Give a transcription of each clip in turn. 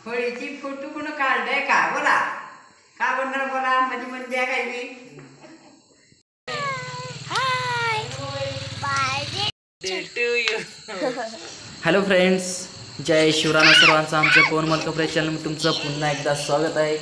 होळीची photo कोण काढलाय का बोला का बनणार बोला माझी मन द्या काय हॅलो फ्रेंड्स, जय शिवराम सर्वांचं आमच्या पवन मलकप्रे चॅनलमध्ये तुमचं पुन्हा एकदा स्वागत आहे.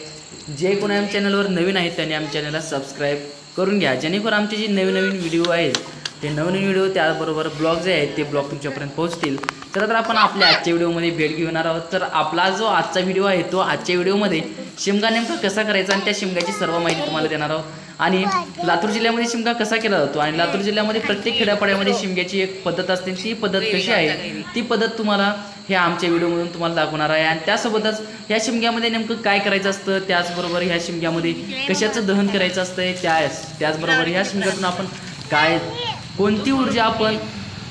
जे कोणी आमच्या चॅनलवर नवीन आहेत त्यांनी आमच्या चॅनलला सबस्क्राईब करून घ्या, जेणेकरून आमचे जे नवीन व्हिडिओ आहेत ते नवीन व्हिडिओ त्याबरोबर ब्लॉग जे आहेत ते ब्लॉग तुमच्यापर्यंत पोहोचतील. तर आपण आपल्या आजच्या व्हिडिओमध्ये भेट घेणार आहोत. तर आपला जो आजचा व्हिडिओ आहे तो आजच्या व्हिडिओमध्ये शिमगा नेमका कसा करायचा आणि त्या शिमग्याची सर्व माहिती तुम्हाला देणार आहोत. आणि लातूर जिल्ह्यामध्ये शिमगा कसा केला जातो आणि लातूर जिल्ह्यामध्ये प्रत्येक खेड्यापाड्यामध्ये शिमग्याची एक पद्धत असते, ती पद्धत कशी आहे ती पद्धत तुम्हाला ह्या आमच्या व्हिडिओमधून तुम्हाला दाखवणार आहे. आणि त्यासोबतच ह्या शिमग्यामध्ये नेमकं काय करायचं असतं, त्याचबरोबर ह्या शिमग्यामध्ये कशाचं दहन करायचं असतं, त्याचबरोबर ह्या शिमग्यातून आपण काय कोणती ऊर्जा आपण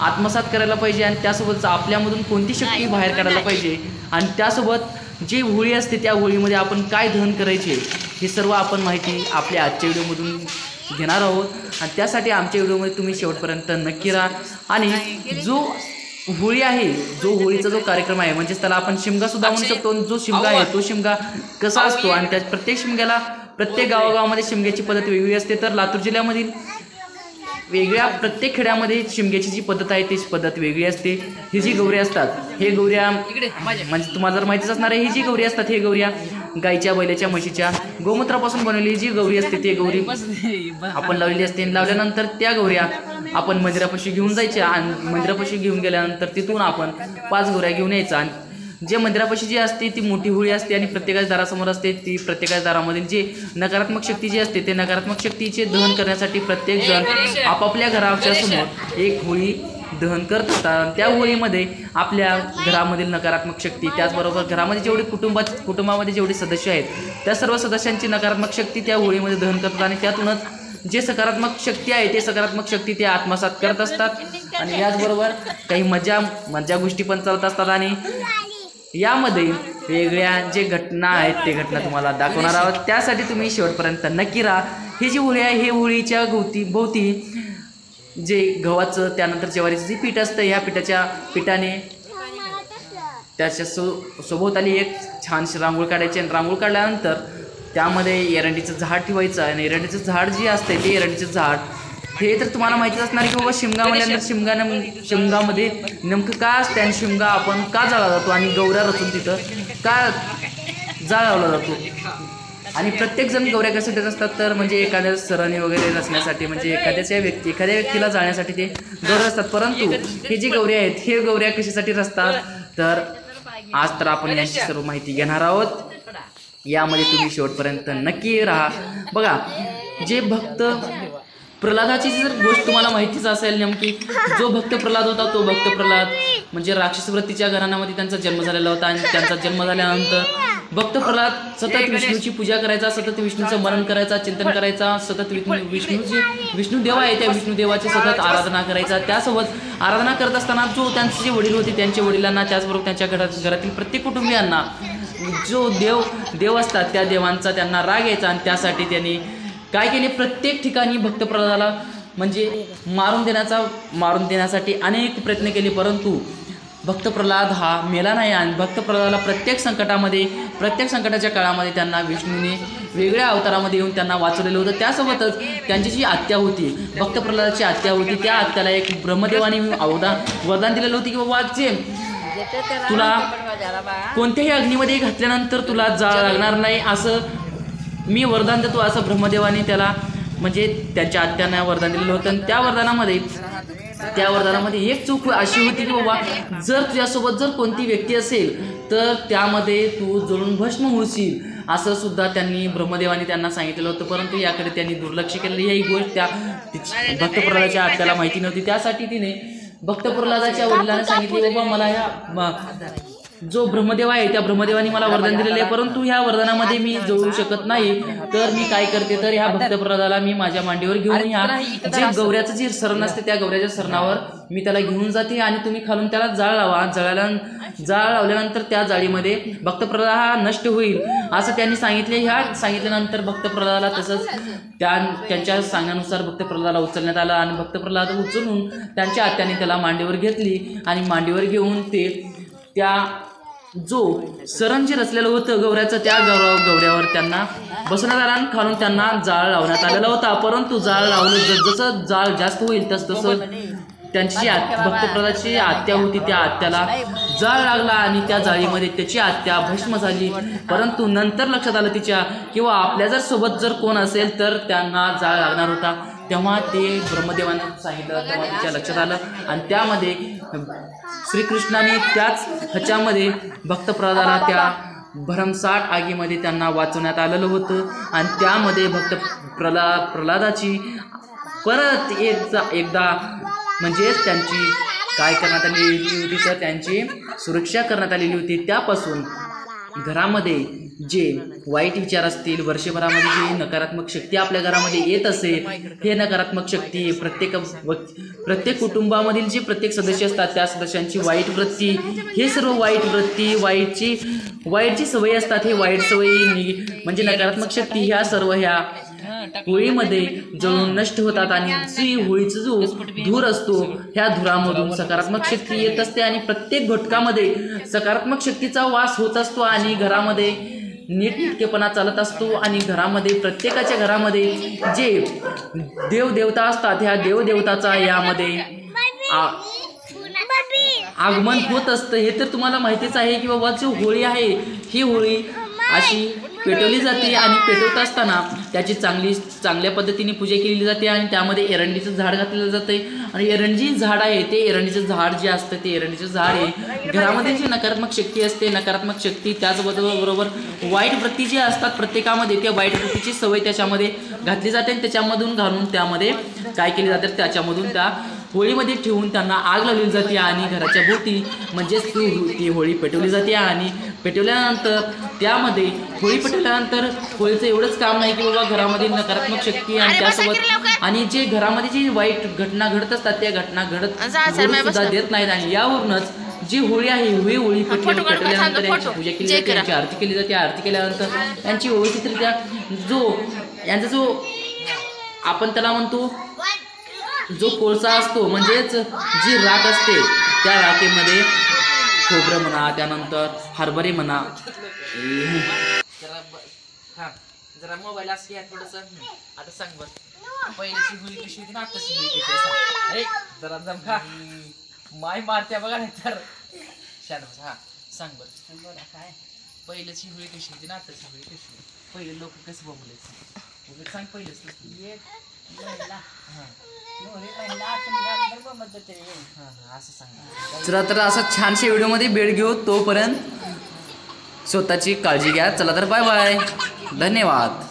आत्मसात करायला पाहिजे आणि त्यासोबतच आपल्यामधून कोणती शक्ती बाहेर काढायला पाहिजे आणि त्यासोबत जी होळी असते त्या होळीमध्ये आपण काय दहन करायचे हे सर्व आपण माहिती आपल्या आजच्या व्हिडिओमधून घेणार आहोत. आणि त्यासाठी आमच्या व्हिडिओमध्ये तुम्ही शेवटपर्यंत नक्की राहा. आणि जो होळी आहे, जो होळीचा जो कार्यक्रम आहे म्हणजेच त्याला आपण शिमगा सुद्धा म्हणू शकतो. जो शिमगा आहे तो शिमगा कसा असतो आणि त्या प्रत्येक शिमग्याला प्रत्येक गावागावामध्ये शिमग्याची पद्धत वेगळी असते. तर लातूर जिल्ह्यामधील वेगळ्या प्रत्येक खेड्यामध्ये शिमग्याची जी पद्धत आहे ती पद्धत वेगळी असते. ही जी गौऱ्या असतात हे गौऱ्या म्हणजे तुम्हाला जर माहितीच असणार आहे, ही जी गौरी असतात हे गौऱ्या गायच्या बैलाच्या म्हशीच्या गोमूत्रापासून बनवलेली जी गौरी असते ती गौरी आपण लावलेली असते. लावल्यानंतर त्या गौऱ्या आपण मंदिरापाशी घेऊन जायच्या आणि मंदिरापाशी घेऊन गेल्यानंतर तिथून आपण 5 गौऱ्या घेऊन यायचा. आणि जे मंदिरापाशी जी असते ती मोठी होळी असते आणि प्रत्येकाच्या दारासमोर असते. ती प्रत्येकाच्या दारामधील जे नकारात्मक शक्ती जी असते ते नकारात्मक शक्तीचे दहन करण्यासाठी प्रत्येक जण आपापल्या घराच्या समोर एक होळी दहन करत असतात. त्या होळीमध्ये आपल्या घरामधील नकारात्मक शक्ती, त्याचबरोबर घरामध्ये जेवढे कुटुंबामध्ये जेवढे सदस्य आहेत त्या सर्व सदस्यांची नकारात्मक शक्ती त्या होळीमध्ये दहन करतात आणि त्यातूनच जे सकारात्मक शक्ती आहे ते सकारात्मक शक्ती ते आत्मसात करत असतात. आणि याचबरोबर काही मजा गोष्टी पण चालत असतात. आणि यामध्ये वेगळ्या जे घटना आहेत ते घटना तुम्हाला दाखवणार आहोत, त्यासाठी तुम्ही शेवटपर्यंत नक्की राहा. ही जी होळी आहे हे होळीच्या भोवती जे गव्हाचं त्यानंतर ज्वारीचं जे पीठ असतं ह्या पिठाने त्याच्या सभोवताली एक छानशी रांगोळ काढायची आणि रांगोळ काढल्यानंतर त्यामध्ये एरंडीचं झाड ठेवायचं. आणि एरंडीचं झाड जे असते ते एरंडीचं झाड हे तर तुम्हाला माहितीच असणार की बाबा शिमगा म्हणल्यानंतर शिमगामध्ये नेमकं काय असते आणि शिमगा आपण का जाळला जातो आणि गौऱ्या रचून तिथं का जाळवला जातो. आणि प्रत्येकजण गौऱ्या कशासाठी असतात तर म्हणजे एखाद्या सरांनी वगैरे रचण्यासाठी, म्हणजे एखाद्या व्यक्तीला जाळण्यासाठी ते गौऱ्या असतात. परंतु हे जे गौऱ्या आहेत हे गौऱ्या कशासाठी रचतात तर आज तर आपण यांची सर्व माहिती घेणार आहोत. यामध्ये तुम्ही शेवटपर्यंत नक्की राहा. बघा, जे भक्त प्रल्हादाची जर गोष्ट तुम्हाला माहितीच असेल, नेमकी जो भक्त प्रल्हाद होता तो भक्त प्रल्हाद म्हणजे राक्षस वृत्तीच्या घराण्यामध्ये त्यांचा जन्म झालेला होता. आणि त्यांचा जन्म झाल्यानंतर भक्त प्रल्हाद सतत विष्णूची पूजा करायचा, सतत विष्णूचं मनन करायचा, चिंतन करायचा, सतत विष्णुदेव आहे त्या विष्णुदेवाची सतत आराधना करायचा. त्यासोबत आराधना करत असताना जो त्यांचे जे वडील होते त्यांच्या वडिलांना, त्याचबरोबर त्यांच्या घरातील प्रत्येक कुटुंबियांना जो देव असतात त्या देवांचा त्यांना राग यायचा. आणि त्यासाठी त्यांनी काय केले, प्रत्येक ठिकाणी भक्त प्रल्हादाला म्हणजे मारून देण्यासाठी अनेक प्रयत्न केले. परंतु भक्त प्रल्हाद हा मेला नाही. आणि भक्त प्रल्हादाला प्रत्येक संकटाच्या काळामध्ये त्यांना विष्णूने वेगळ्या अवतारामध्ये येऊन त्यांना वाचवलेलं होतं. त्यासोबतच त्यांची जी आत्या होती, भक्त प्रल्हादाची आत्या होती, त्या आत्याला एक ब्रह्मदेवाने वरदान दिलेलं होतं की बाबा तुला कोणत्याही अग्नीमध्ये घातल्यानंतर तुला जाळ लागणार नाही असं मी वरदान देतो, असं ब्रह्मदेवाने त्याला म्हणजे त्यांच्या आत्यांना वरदान दिलेलं होतं. आणि त्या वरदानामध्ये एक चूक अशी होती की बाबा जर तुझ्यासोबत जर कोणती व्यक्ती असेल तर त्यामध्ये तू जळून भस्म होशील असं सुद्धा त्यांनी ब्रह्मदेवाने त्यांना सांगितलेलं होतं. परंतु याकडे त्यांनी दुर्लक्ष केलेलं. ही गोष्ट त्या भक्त प्रल्हादाच्या आत्याला माहिती नव्हती. त्यासाठी तिने भक्त प्रल्हादाच्या वडिलांना सांगितले बाबा मला जो ब्रह्मदेव आहे त्या ब्रह्मदेवाने मला वरदान दिलेले आहे, परंतु ह्या वरदानामध्ये मी जळू शकत नाही. तर मी काय करते, तर ह्या भक्तप्रल्हादाला मी माझ्या मांडीवर घेऊन ह्या जे गौऱ्याचं जे सरण असते त्या गौऱ्याच्या सरणावर मी त्याला घेऊन जाते आणि तुम्ही खालून त्याला जाळ लावा. जाळ लावल्यानंतर त्या जाळीमध्ये भक्तप्रल्हाद हा नष्ट होईल असं त्यांनी सांगितले. ह्या सांगितल्यानंतर भक्तप्रल्हादाला तसंच त्यांच्या सांगण्यानुसार भक्तप्रल्हादाला उचलण्यात आलं आणि भक्तप्रल्हाद उचलून त्यांच्या आत्याने त्याला मांडीवर घेतली आणि मांडीवर घेऊन ते त्या जो सरण जे रचलेलं होतं गौऱ्याचं त्या गौऱ्यावर त्यांना बसवण्यात आलं आणि खालून त्यांना जाळ लावण्यात आलेला होता. परंतु जाळ लावलं जसं जाळ जास्त होईल तसं त्यांची जी भक्तप्रल्हादाची आत्या होती त्या आत्याला जाळ लागला आणि त्या जाळीमध्ये त्याची आत्या भस्म झाली. परंतु नंतर लक्षात आलं तिच्या किंवा आपल्या जर सोबत जर कोण असेल तर त्यांना जाळ लागणार होता. तेव्हा ते ब्रह्मदेवाने सांगितलं, तेव्हा तिच्या लक्षात आलं आणि त्यामध्ये श्रीकृष्णाने त्याच ह्याच्यामध्ये भक्तप्रल्हादाला त्या भरमसाठ आगीमध्ये त्यांना वाचवण्यात आलेलं होतं आणि त्यामध्ये प्रल्हादाची परत एकदा म्हणजेच त्यांची काय करण्यात आलेली होती, तर त्यांची सुरक्षा करण्यात आलेली होती. त्यापासून घरामध्ये जे वाईट विचार असतील, वर्षभरामध्ये जी नकारात्मक शक्ती आपल्या घरामध्ये येत असेल, हे नकारात्मक शक्ती प्रत्येक कुटुंबामधील जे प्रत्येक सदस्य असतात त्या सदस्यांची वाईट वृत्ती, हे सर्व वाईट वृत्ती वाईट जी सवयी असतात, हे वाईट सवयी म्हणजे नकारात्मक शक्ती ह्या सर्व ह्या होळीमध्ये जळून नष्ट होतात आणि जी होळीचा जो धूर असतो ह्या धुरामधून सकारात्मक शक्ती येत असते आणि प्रत्येक घटकामध्ये सकारात्मक शक्तीचा वास होत असतो आणि घरामध्ये नीटनेटकेपणा चालत असतो आणि घरामध्ये प्रत्येकाच्या घरामध्ये जे देवदेवता असतात ह्या देवदेवताचा यामध्ये आगमन होत असतं. हे तर तुम्हाला माहितीच आहे की बाबा जो होळी आहे ही होळी अशी पेटवली जाते आणि पेटवत असताना त्याची चांगल्या पद्धतीने पूजा केली जाते आणि त्यामध्ये एरंडीचं झाड घातलेलं जाते आणि एरंडी झाड आहे ते एरंडीचं झाड जे असतं ते एरंडीचं झाड आहे घरामध्ये जी नकारात्मक शक्ती असते नकारात्मक शक्ती त्याचबरोबर वाईट वृत्ती जी असतात प्रत्येकामध्ये त्या वाईट वृत्तीची सवय त्याच्यामध्ये घातली जाते आणि त्याच्यामधून घालून त्यामध्ये काय केले जाते त्याच्यामधून त्या होळीमध्ये ठेवून त्यांना आग लावली जाते आणि घराच्या भोवती म्हणजेच ती होळी पेटवली जाते आणि पेटवल्यानंतर त्यामध्ये होळी पेटवल्यानंतर होळीचं एवढंच काम नाही की बाबा घरामध्ये नकारात्मक शक्ती आणि त्यासोबत आणि जे घरामध्ये जी वाईट घटना घडत असतात त्या घटना घडत सुद्धा देत नाहीत आणि यावरूनच जी होळी आहे ही होळी पेटवल्यानंतर यांची पूजा केली जाते यांची आरती केली जाते आरती केल्यानंतर यांची व्यवस्थितरित्या यांचा जो आपण त्याला म्हणतो जो कोळसा असतो म्हणजेच जी राख असते त्या राखेमध्ये खोबरं म्हणा त्यानंतर हरभरे म्हणा जरा मोबाईल असं घ्या थोडंसं आता सांग बस पहिलीची होळी कशी होती ना आताची होळी कशी आहे अरे जरा जम खा माय मारत्या बघा नाही तर शांत हा सांग बरं बोला काय पहिल्याची होळी कशी होती ना आताची होळी कशी होती पहिले लोक कसं बोंबलायचं सांग पहिलेच चला तर असा छानशा व्हिडिओमध्ये भेट घेऊ तोपर्यंत स्वतःची काळजी घ्या चला तर बाय बाय धन्यवाद